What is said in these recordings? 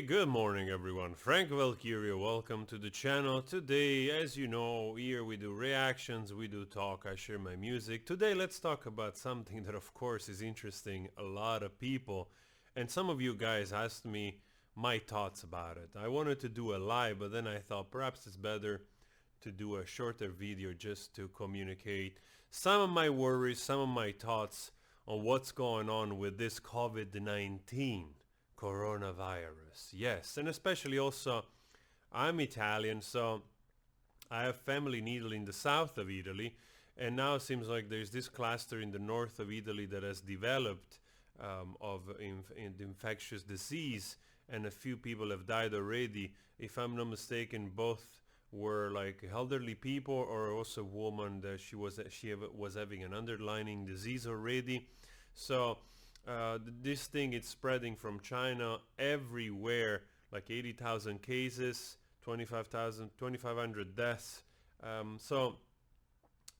Hey, good morning everyone. Frank Valkyria, welcome to the channel. Today, as you know, here we do reactions, we do talk, I share my music. Today let's talk about something that of course is interesting a lot of people. And some of you guys asked me my thoughts about it. I wanted to do a live, but then I thought perhaps it's better to do a shorter video just to communicate some of my worries, some of my thoughts on what's going on with this COVID-19 coronavirus. Yes, and especially also I'm Italian, so I have family in Italy, in the south of Italy, and now it seems like there's this cluster in the north of Italy that has developed of infectious disease, and a few people have died already. If I'm not mistaken, both were like elderly people, or also a woman that she was having an underlying disease already. So this thing is spreading from China everywhere, like 80,000 cases, 2,500 deaths. And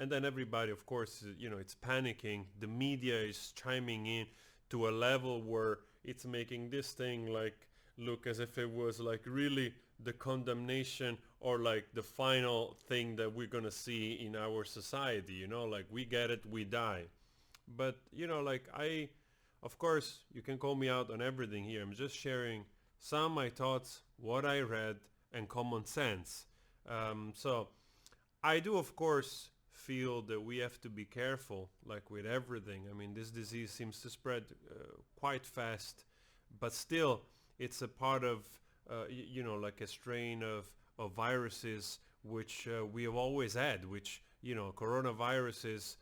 then everybody, of course, it's panicking. The media is chiming in to a level where it's making this thing like look as if it was like really the condemnation or like the final thing that we're gonna see in our society, like we get it, we die. But of course, you can call me out on everything here. I'm just sharing some of my thoughts, what I read, and common sense. So I do, of course, feel that we have to be careful, like with everything. I mean, this disease seems to spread quite fast, but still, it's a part of, like a strain of viruses which we have always had, which, coronaviruses,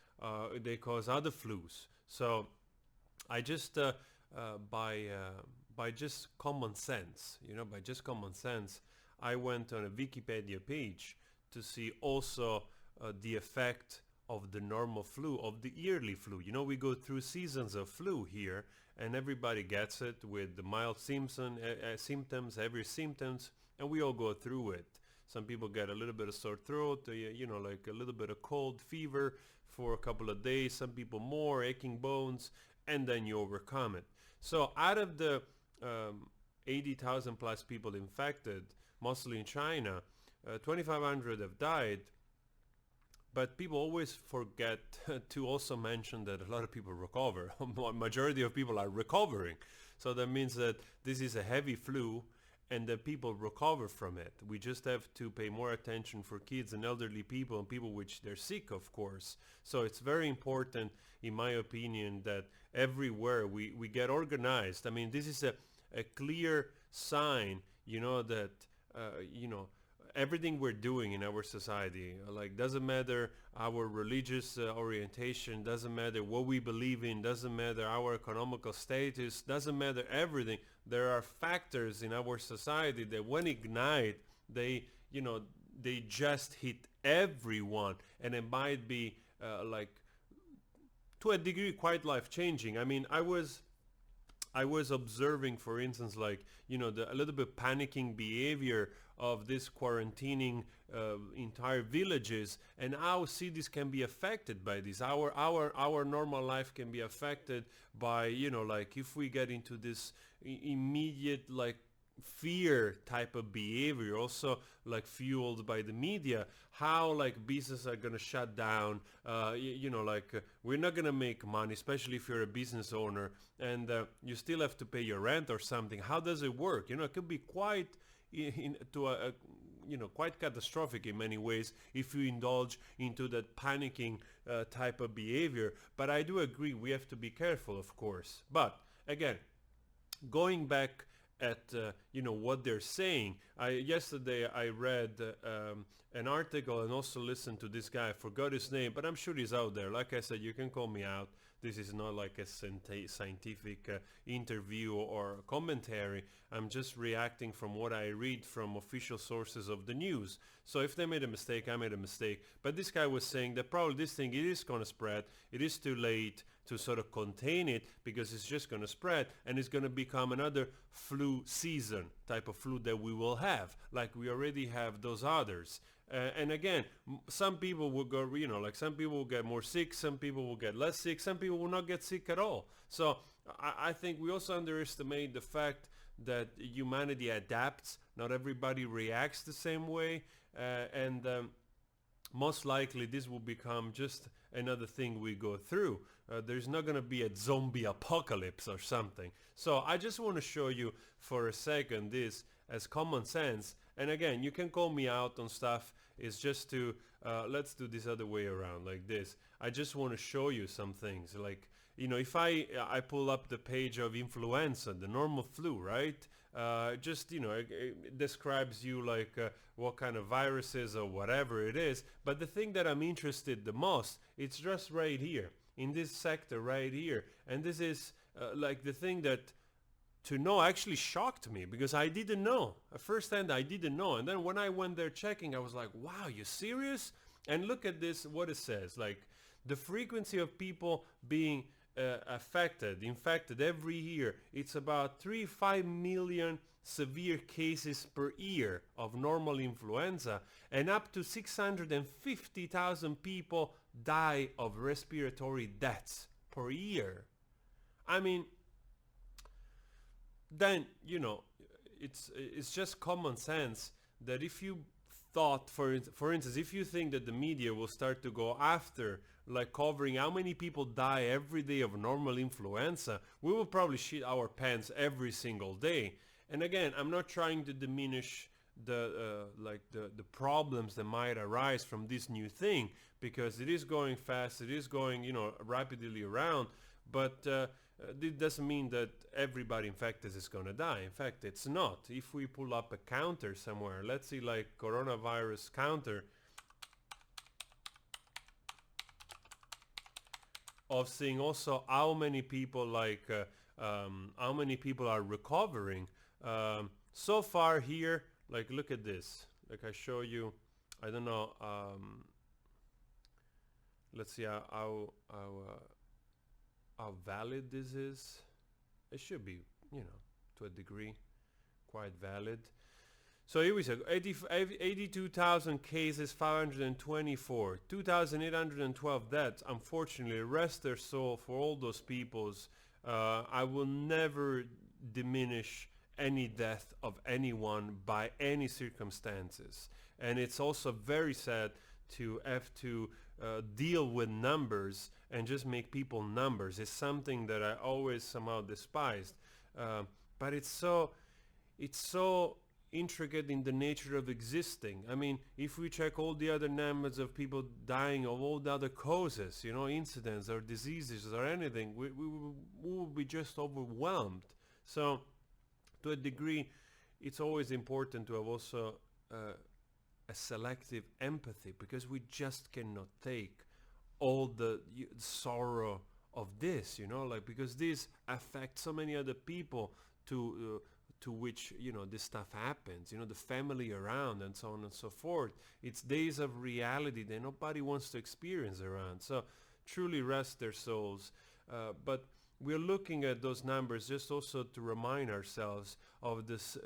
they cause other flus. So I just by just common sense, I went on a Wikipedia page to see also the effect of the normal flu, of the yearly flu. We go through seasons of flu here, and everybody gets it with the mild symptoms, every symptoms, and we all go through it. Some people get a little bit of sore throat, like a little bit of cold, fever for a couple of days. Some people more, aching bones, and then you overcome it. So out of the 80,000 plus people infected, mostly in China, 2,500 have died. But people always forget to also mention that a lot of people recover. Majority of people are recovering. So that means that this is a heavy flu and that people recover from it. We just have to pay more attention for kids and elderly people and people which they're sick, of course. So it's very important, in my opinion, that everywhere we get organized. I mean, this is a clear sign, that, everything we're doing in our society, like doesn't matter our religious orientation, doesn't matter what we believe in, doesn't matter our economical status, doesn't matter everything. There are factors in our society that when ignite, they just hit everyone, and it might be like to a degree quite life-changing. I mean, I was observing, for instance, like, a little bit panicking behavior of this quarantining entire villages, and how cities can be affected by this. Our normal life can be affected by, like if we get into this immediate, like, fear type of behavior, also like fueled by the media, how like businesses are going to shut down, we're not going to make money, especially if you're a business owner and you still have to pay your rent or something. How does it work? It could be quite quite catastrophic in many ways if you indulge into that panicking type of behavior. But I do agree we have to be careful, of course. But again, going back at what they're saying. Yesterday I read an article and also listened to this guy. I forgot his name, but I'm sure he's out there. Like I said, you can call me out. This is not like a scientific interview or commentary. I'm just reacting from what I read from official sources of the news. So if they made a mistake, I made a mistake. But this guy was saying that probably this thing, it is going to spread. It is too late to sort of contain it because it's just going to spread, and it's going to become another flu season type of flu that we will have, like we already have those others. And again, some people will go, like some people will get more sick, some people will get less sick, some people will not get sick at all. So I think we also underestimate the fact that humanity adapts. Not everybody reacts the same way, and most likely this will become just another thing we go through. There's not going to be a zombie apocalypse or something. So I just want to show you for a second this as common sense. And again, you can call me out on stuff. It's just to, let's do this other way around like this. I just want to show you some things. Like, you know, if I pull up the page of influenza, the normal flu, right? Just, you know, it describes you like what kind of viruses or whatever it is. But the thing that I'm interested the most, it's just right here in this sector right here. And this is like the thing that to know actually shocked me, because I didn't know. At first hand, I didn't know. And then when I went there checking, I was like, wow, you serious? And look at this, what it says. Like, the frequency of people being infected every year, it's about 3-5 million severe cases per year of normal influenza, and up to 650,000 people die of respiratory deaths per year. I mean, then, you know, it's just common sense that if you thought, for instance, if you think that the media will start to go after, like, covering how many people die every day of normal influenza, we will probably shit our pants every single day. And again, I'm not trying to diminish the problems that might arise from this new thing, because it is going fast, it is going, you know, rapidly around, but it doesn't mean that everybody infected is going to die. In fact, it's not. If we pull up a counter somewhere, let's see, like, coronavirus counter of seeing also how many people, like, how many people are recovering. So far here, like, look at this. Like, I show you, I don't know, let's see how valid this is. It should be, you know, to a degree, quite valid. So here we say 82,000 cases, 524, 2,812 deaths. Unfortunately, rest their soul for all those peoples. I will never diminish any death of anyone by any circumstances. And it's also very sad to have to deal with numbers and just make people numbers. It's something that I always somehow despised. But it's so intricate in the nature of existing. I mean, if we check all the other numbers of people dying of all the other causes, you know, incidents or diseases or anything, we will be just overwhelmed. So to a degree, it's always important to have also a selective empathy, because we just cannot take all the sorrow of this, you know, like, because this affects so many other people to which, you know, this stuff happens, you know, the family around and so on and so forth. It's days of reality that nobody wants to experience around. So truly rest their souls. But we're looking at those numbers just also to remind ourselves of this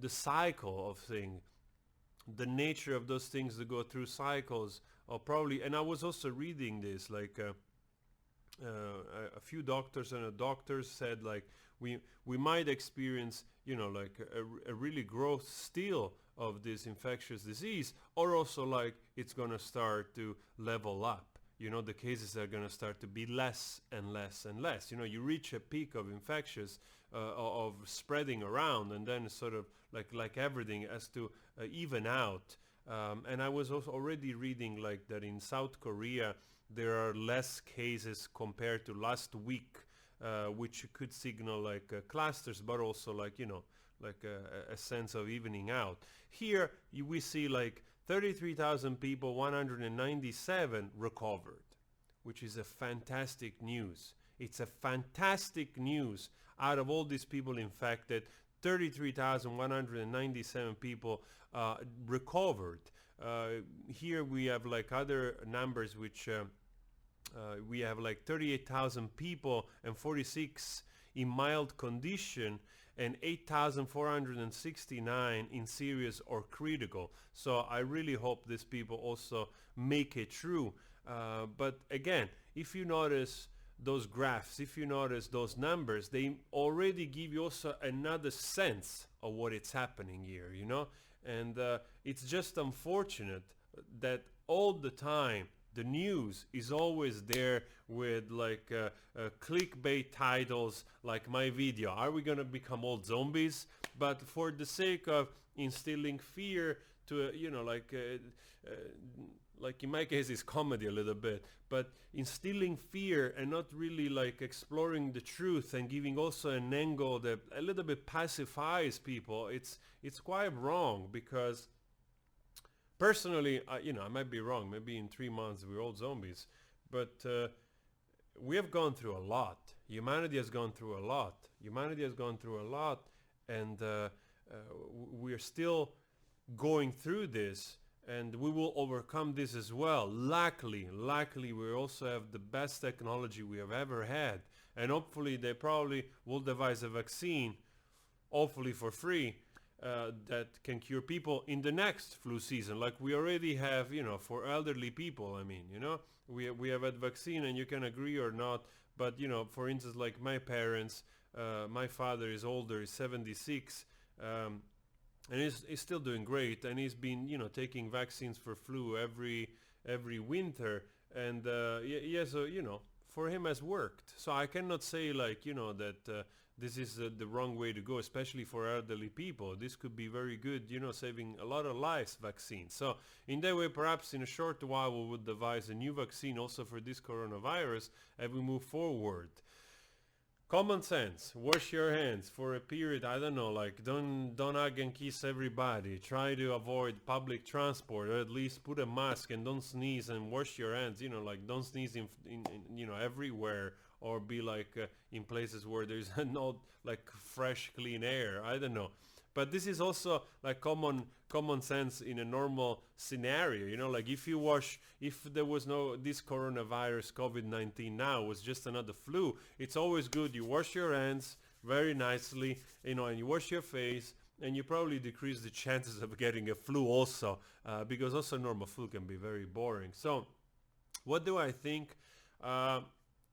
the cycle of things, the nature of those things that go through cycles. Or probably, and I was also reading this, like a few doctors and a doctor said, like, we might experience, you know, like a really growth still of this infectious disease, or also like it's gonna start to level up. You know, the cases are gonna start to be less and less and less. You know, you reach a peak of infectious of spreading around, and then sort of like everything has to even out. And I was also already reading, like, that in South Korea there are less cases compared to last week, which could signal like clusters, but also, like, you know, like a sense of evening out. Here we see like 33,000 people, 197 recovered, which is a fantastic news. It's a fantastic news. Out of all these people infected, 33,197 people recovered. Here we have like other numbers, which we have like 38,000 people and 46 in mild condition, and 8,469 in serious or critical. So I really hope these people also make it through. But again, if you notice, those graphs, if you notice those numbers, they already give you also another sense of what is happening here, you know. And it's just unfortunate that all the time the news is always there with like clickbait titles like my video, are we gonna become all zombies? But for the sake of instilling fear to you know, like in my case it's comedy a little bit, but instilling fear and not really like exploring the truth and giving also an angle that a little bit pacifies people, it's quite wrong. Because personally, you know, I might be wrong, maybe in 3 months we're all zombies, but we have gone through a lot. Humanity has gone through a lot. And we're still going through this, and we will overcome this as well. Luckily we also have the best technology we have ever had, and hopefully they probably will devise a vaccine, hopefully for free, that can cure people in the next flu season, like we already have, you know, for elderly people. I mean, you know, we have had vaccine, and you can agree or not, but you know, for instance, like my parents, my father is older, he's 76, and he's still doing great, and he's been, you know, taking vaccines for flu every winter, and yeah, so you know, for him has worked. So I cannot say, like, you know, that this is the wrong way to go, especially for elderly people. This could be very good, you know, saving a lot of lives, vaccines. So in that way, perhaps in a short while we would devise a new vaccine also for this coronavirus as we move forward. Common sense, wash your hands for a period, I don't know, like don't hug and kiss everybody, try to avoid public transport, or at least put a mask and don't sneeze, and wash your hands, you know, like don't sneeze in you know, everywhere, or be like in places where there's not like fresh clean air, I don't know. But this is also like common sense in a normal scenario, you know, like if there was no this coronavirus COVID-19 now, it was just another flu, it's always good you wash your hands very nicely, you know, and you wash your face, and you probably decrease the chances of getting a flu also, because also normal flu can be very boring. So what do I think?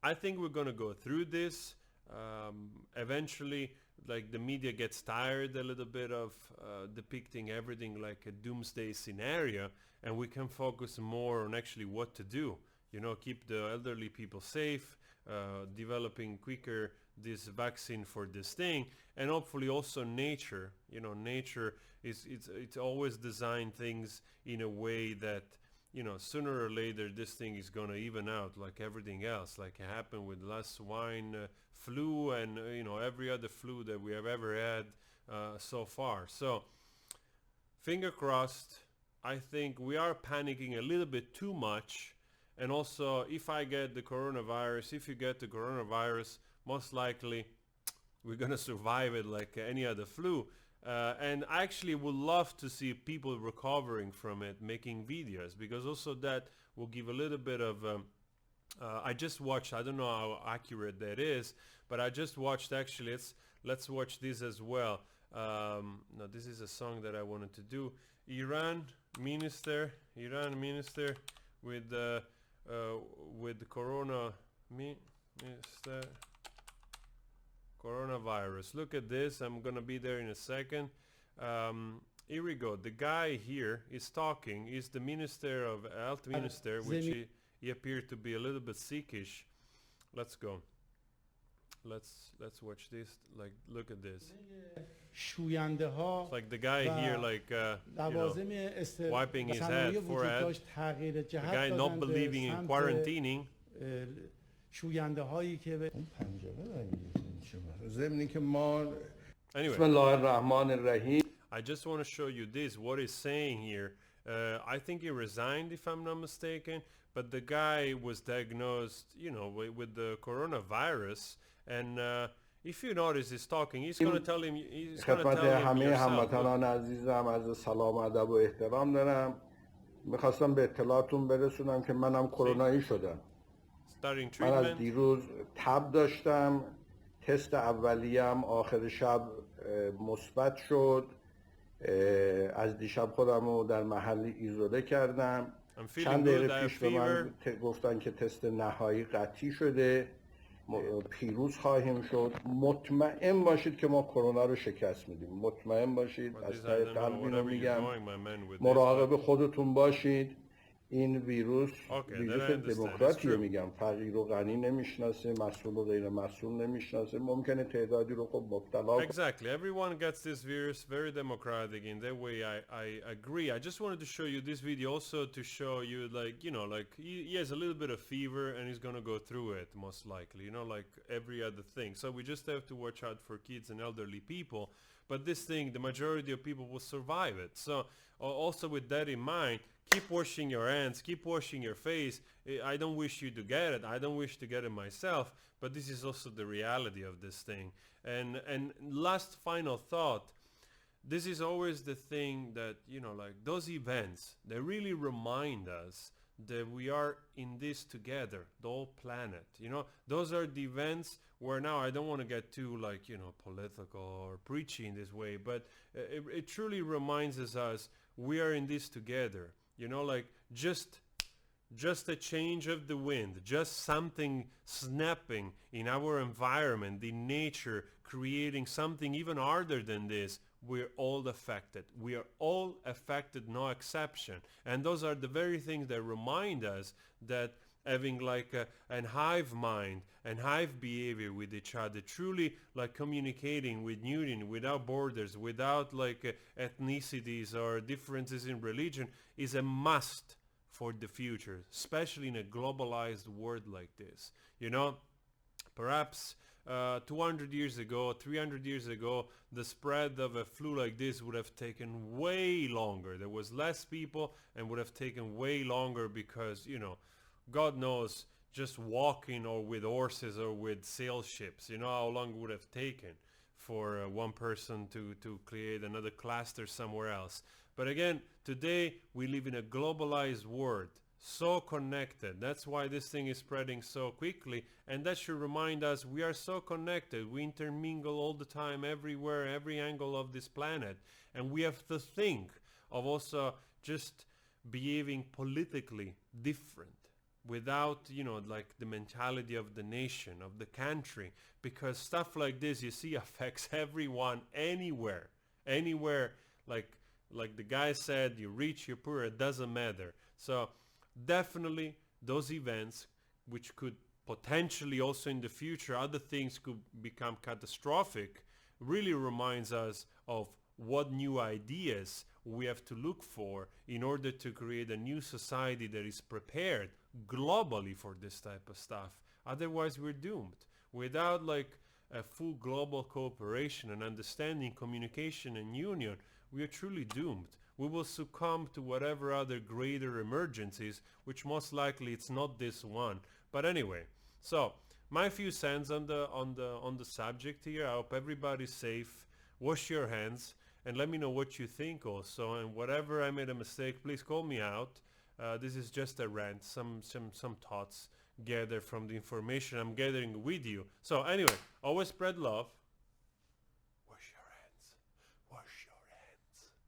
I think we're gonna go through this. Eventually, like the media gets tired a little bit of depicting everything like a doomsday scenario, and we can focus more on actually what to do. You know, keep the elderly people safe, developing quicker this vaccine for this thing, and hopefully also nature. You know, nature it's always designed things in a way that, you know, sooner or later this thing is gonna even out like everything else, like it happened with last swine flu, and you know, every other flu that we have ever had so far. So finger crossed. I think we are panicking a little bit too much, and also if I get the coronavirus, if you get the coronavirus, most likely we're gonna survive it like any other flu. And I actually would love to see people recovering from it, making videos, because also that will give a little bit of I just watched, I don't know how accurate that is, but I just watched, actually let's watch this as well. No, this is a song that I wanted to do. Iran minister with the coronavirus. Look at this. I'm gonna be there in a second. Here we go. The guy here is talking. He's the minister of health minister, which he appeared to be a little bit sickish. Let's go. Let's watch this. Like, look at this. It's like the guy here, like you know, wiping his head, forehead. The guy not believing in quarantining. Anyway, I just want to show you this, what he's saying here. I think he resigned, if I'm not mistaken, but the guy was diagnosed, you know, with the coronavirus, and if you notice he's talking, he's going to tell him, خدمت همه هموطنان عزیزم عرض سلام و ادب و احترام دارم. میخواستم به اطلاعتون برسونم که منم کرونایی شدم. من از دیروز تب داشتم، تست اولیه‌ام آخر شب مثبت شد. از دیشب خودم رو در محلی ایزوله کردم. چند دقیقه پیش به من گفتن که تست نهایی قطعی شده پیروز خواهیم شد. مطمئن باشید که ما کرونا رو شکست میدیم. مطمئن باشید، از ته قلب اینو میگم. مراقب خودتون باشید. این ویروس دموکراتیه میگم، فقیر و غنی نمیشناسه، مسئول و غیر مسئول نمیشناسه. ممکنه تعدادی رو خب مبتلا. Exactly. Everyone gets this virus, very democratic. In that way, I agree. I just wanted to show you this video also to show you, like, you know, like he has a little bit of fever and he's gonna go through it most likely, you know, like every other thing. So we just have to watch out for kids and elderly people. But this thing, the majority of people will survive it. So also with that in mind, keep washing your hands, keep washing your face. I don't wish you to get it. I don't wish to get it myself, but this is also the reality of this thing. And last final thought, this is always the thing that, you know, like those events, they really remind us that we are in this together, the whole planet. You know, those are the events where now I don't want to get too, like, you know, political or preachy in this way, but it truly reminds us we are in this together. You know, like just a change of the wind, just something snapping in our environment, in nature, creating something even harder than this. We're all affected. We are all affected, no exception. And those are the very things that remind us that having like an hive mind and hive behavior with each other, truly like communicating with union, without borders, without like ethnicities or differences in religion, is a must for the future, especially in a globalized world like this. You know, perhaps 200 years ago, 300 years ago, the spread of a flu like this would have taken way longer. There was less people and would have taken way longer because, you know, God knows, just walking or with horses or with sail ships, you know how long it would have taken for one person to create another cluster somewhere else. But again, today we live in a globalized world, so connected. That's why this thing is spreading so quickly, and that should remind us we are so connected. We intermingle all the time, everywhere, every angle of this planet, and we have to think of also just behaving politically different, without, you know, like the mentality of the nation, of the country, because stuff like this, you see, affects everyone, anywhere, like the guy said, you rich, you poor, it doesn't matter. So definitely those events, which could potentially also in the future, other things could become catastrophic, really reminds us of what new ideas we have to look for in order to create a new society that is prepared globally for this type of stuff. Otherwise we're doomed. Without like a full global cooperation and understanding, communication and union, we are truly doomed. We will succumb to whatever other greater emergencies, which most likely it's not this one. But anyway, so my few cents on the subject here. I hope everybody's safe. Wash your hands and let me know what you think also. And whatever I made a mistake, please call me out. This is just a rant, some thoughts gathered from the information I'm gathering with you. So anyway, always spread love.